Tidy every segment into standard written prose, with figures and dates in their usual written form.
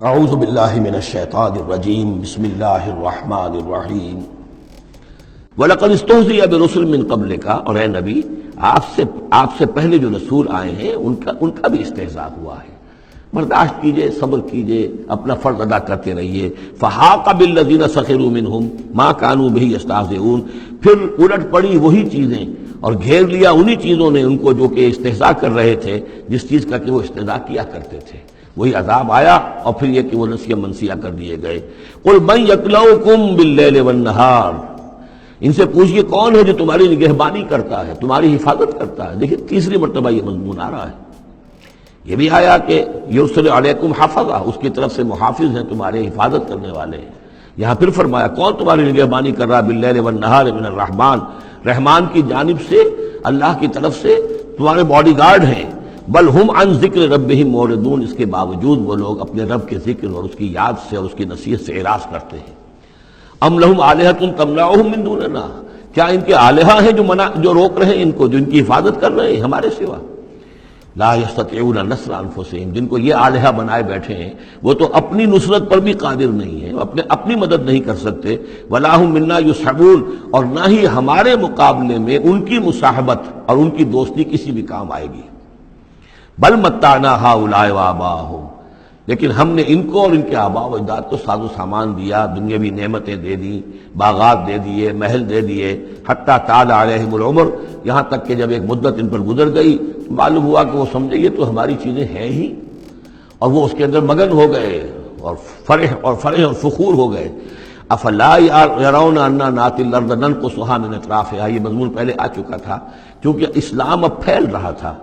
اعوذ باللہ من الشیطان الرجیم بسم اللہ الرحمن الرحیم وَلَقَدِ اسْتُهْزِئَ بِرُسُلٍ مِّن قَبْلِكَ، اور اے نبی آپ سے پہلے جو رسول آئے ہیں ان کا بھی استہزاء ہوا ہے۔ برداشت کیجئے، صبر کیجئے، اپنا فرض ادا کرتے رہیے۔ فَحَاقَ بِالَّذِينَ سَخِرُوا مِنْهُمْ مَا كَانُوا بِهِ يَسْتَهْزِئُونَ، پھر الٹ پڑی وہی چیزیں اور گھیر لیا انہی چیزوں نے ان کو جو کہ استہزاء کر رہے تھے، جس چیز کا کہ وہ استہزاء کیا کرتے تھے۔ وہی عذاب آیا اور پھر یہ کہ وہ نسیہ منسیہ کر دیے گئے۔ قُلْ مَن يَكْلَؤُكُم بِاللَّيْلِ وَالنَّهَارِ، ان سے پوچھئے کون ہے جو تمہاری نگہبانی کرتا ہے، تمہاری حفاظت کرتا ہے۔ دیکھیں تیسری مرتبہ یہ مضمون آ رہا ہے۔ یہ بھی آیا کہ یرسل علیکم حفظہ، اس کی طرف سے محافظ ہیں، تمہارے حفاظت کرنے والے ہیں۔ یہاں پھر فرمایا کون تمہاری نگہبانی کر رہا، باللیل والنہار من الرحمن، رحمان کی جانب سے، اللہ کی طرف سے تمہارے باڈی گارڈ ہیں۔ بل ہم عن ذکر ربہم معرضون، اس کے باوجود وہ لوگ اپنے رب کے ذکر اور اس کی یاد سے اور اس کی نصیحت سے اعراض کرتے ہیں۔ ام لہم آلہۃ تمنعہم من دوننا، کیا ان کے آلہہ ہیں جو روک رہے ہیں ان کو، جو ان کی حفاظت کر رہے ہیں ہمارے سوا؟ لا یستطیعون نصر انفسہم، جن کو یہ آلہہ بنائے بیٹھے ہیں وہ تو اپنی نصرت پر بھی قادر نہیں ہیں، اپنی مدد نہیں کر سکتے۔ ولا ہم منا یصحبون، اور نہ ہی ہمارے مقابلے میں ان کی مصاحبت اور ان کی دوستی کسی بھی کام آئے گی۔ بل متعنا ہؤلاء وآباءہم، لیکن ہم نے ان کو اور ان کے آباء و اجداد کو ساز و سامان دیا، دنیاوی نعمتیں دے دیں، باغات دے دیے، محل دے دیے، حتیٰ طال علیہم العمر، یہاں تک کہ جب ایک مدت ان پر گزر گئی معلوم ہوا کہ وہ سمجھے یہ تو ہماری چیزیں ہیں ہی، اور وہ اس کے اندر مگن ہو گئے اور فرح اور فخور ہو گئے۔ افلا یرون انا ناتی الارض ننقصها من اطرافها، یہ مضمون پہلے آ چکا تھا۔ کیونکہ اسلام اب پھیل رہا تھا،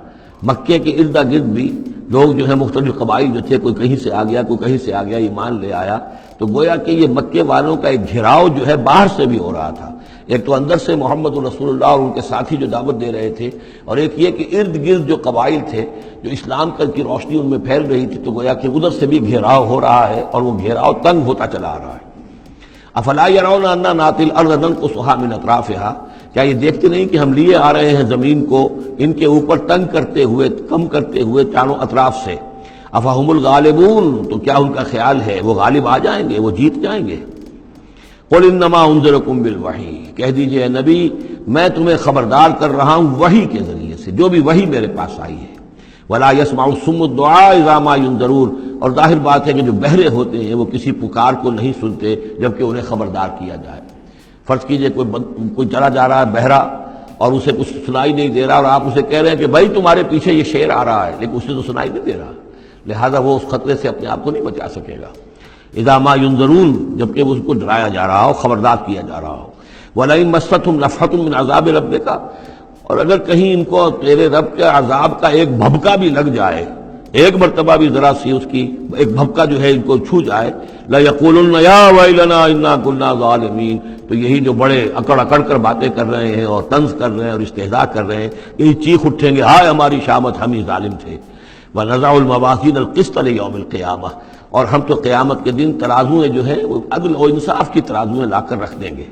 مکے کے ارد گرد بھی لوگ جو ہے مختلف قبائل جو تھے، کوئی کہیں سے آ گیا، کوئی کہیں سے آ گیا، ایمان لے آیا، تو گویا کہ یہ مکے والوں کا ایک گھیراؤ جو ہے باہر سے بھی ہو رہا تھا۔ ایک تو اندر سے محمد رسول اللہ اور ان کے ساتھی جو دعوت دے رہے تھے، اور ایک یہ کہ ارد گرد جو قبائل تھے جو اسلام کی روشنی ان میں پھیل رہی تھی، تو گویا کہ ادھر سے بھی گھیراؤ ہو رہا ہے اور وہ گھیراؤ تنگ ہوتا چلا آ رہا ہے۔ افلا یرون انا ناتی الارض ننقصها من اطرافها، کیا یہ دیکھتے نہیں کہ ہم لیے آ رہے ہیں زمین کو ان کے اوپر تنگ کرتے ہوئے، کم کرتے ہوئے چاروں اطراف سے۔ افہم الغالبون، تو کیا ان کا خیال ہے وہ غالب آ جائیں گے، وہ جیت جائیں گے؟ قل انما انذرکم بالوحی، کہہ دیجئے اے نبی میں تمہیں خبردار کر رہا ہوں وحی کے ذریعے سے، جو بھی وحی میرے پاس آئی ہے۔ ولا يسمع الصم الدعاء اذا ما ينذرون، اور ظاہر بات ہے کہ جو بہرے ہوتے ہیں وہ کسی پکار کو نہیں سنتے جبکہ انہیں خبردار کیا جائے۔ فرض کیجئے کوئی چلا جا رہا ہے بہرا اور اسے کچھ سنائی نہیں دے رہا، اور آپ اسے کہہ رہے ہیں کہ بھائی تمہارے پیچھے یہ شیر آ رہا ہے، لیکن اسے تو سنائی نہیں دے رہا، لہذا وہ اس خطرے سے اپنے آپ کو نہیں بچا سکے گا۔ اذا ما ينذرون، جبکہ اس کو ڈرایا جا رہا ہو، خبردار کیا جا رہا ہو۔ ولئن مستهم نفحة من عذاب ربك، اور اگر کہیں ان کو تیرے رب کے عذاب کا ایک بھبکا بھی لگ جائے، ایک مرتبہ بھی ذرا سی اس کی ایک بھبکا جو ہے ان کو چھو جائے، لَيَقُولُنَّ يَا وَيْلَنَا إِنَّا كُنَّا ظَالِمِينَ، تو یہی جو بڑے اکڑ اکڑ کر باتیں کر رہے ہیں اور طنز کر رہے ہیں اور استہزاء کر رہے ہیں، یہی چیخ اٹھیں گے ہائے ہماری شامت، ہم ہی ظالم تھے۔ وَنَضَعُ الْمَوَازِينَ الْقِسْطَ لِيَوْمِ الْقِيَامَةِ، اور ہم تو قیامت کے دن ترازویں جو ہیں وہ عدل و انصاف کی ترازویں لا کر رکھ دیں گے۔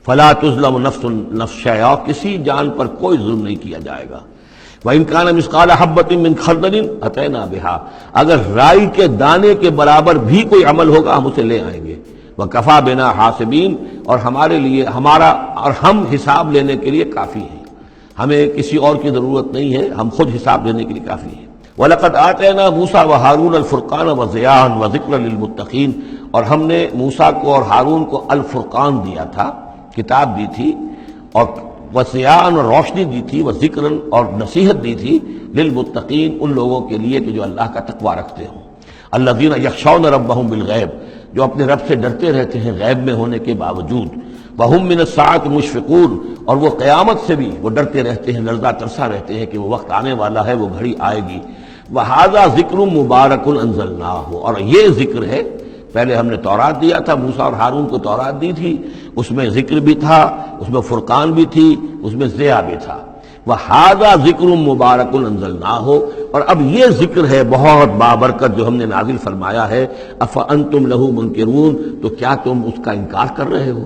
فَلَا تُظْلَمُ نَفْسٌ شَيْئًا، کسی جان پر کوئی ظلم نہیں کیا جائے گا۔ وَإِنْ كَانَ مِثْقَالَ حَبَّةٍ مِّنْ خَرْدَلٍ أَتَيْنَا بِهَا، اگر رائی کے دانے کے برابر بھی کوئی عمل ہوگا ہم اسے لے آئیں گے۔ وَكَفَىٰ بِنَا حَاسِبِينَ، اور ہمارے لیے ہم حساب لینے کے لیے کافی ہیں، ہمیں کسی اور کی ضرورت نہیں ہے، ہم خود حساب لینے کے لیے کافی ہیں۔ وَلَقَدْ آتَيْنَا مُوسَىٰ وَهَارُونَ الْفُرْقَانَ وَضِيَاءً وَذِكْرًا لِّلْمُتَّقِينَ، اور ہم نے موسیٰ کو اور ہارون کو الفرقان دیا تھا، کتاب دی تھی، اور وضیاءً، اور روشنی دی تھی، وذکراً، اور نصیحت دی تھی، للمتقین، ان لوگوں کے لیے کہ جو اللہ کا تقوی رکھتے ہوں۔ الذین یخشون ربہم بالغیب، جو اپنے رب سے ڈرتے رہتے ہیں غیب میں ہونے کے باوجود۔ وہم من الساعۃ مشفقون، اور وہ قیامت سے بھی وہ ڈرتے رہتے ہیں، لرزہ ترسا رہتے ہیں کہ وہ وقت آنے والا ہے، وہ گھڑی آئے گی۔ وہذا ذکر مبارک انزلناہ، اور یہ ذکر ہے، پہلے ہم نے تورات دیا تھا، موسیٰ اور ہارون کو تورات دی تھی، اس میں ذکر بھی تھا، اس میں فرقان بھی تھی، اس میں ضیاء بھی تھا۔ وَهَذَا ذِكْرٌ مُبَارَكٌ أَنزَلْنَاهُ، اور اب یہ ذکر ہے بہت بابرکت جو ہم نے نازل فرمایا ہے۔ أَفَأَنْتُمْ لَهُ مُنْكِرُونَ، تو کیا تم اس کا انکار کر رہے ہو؟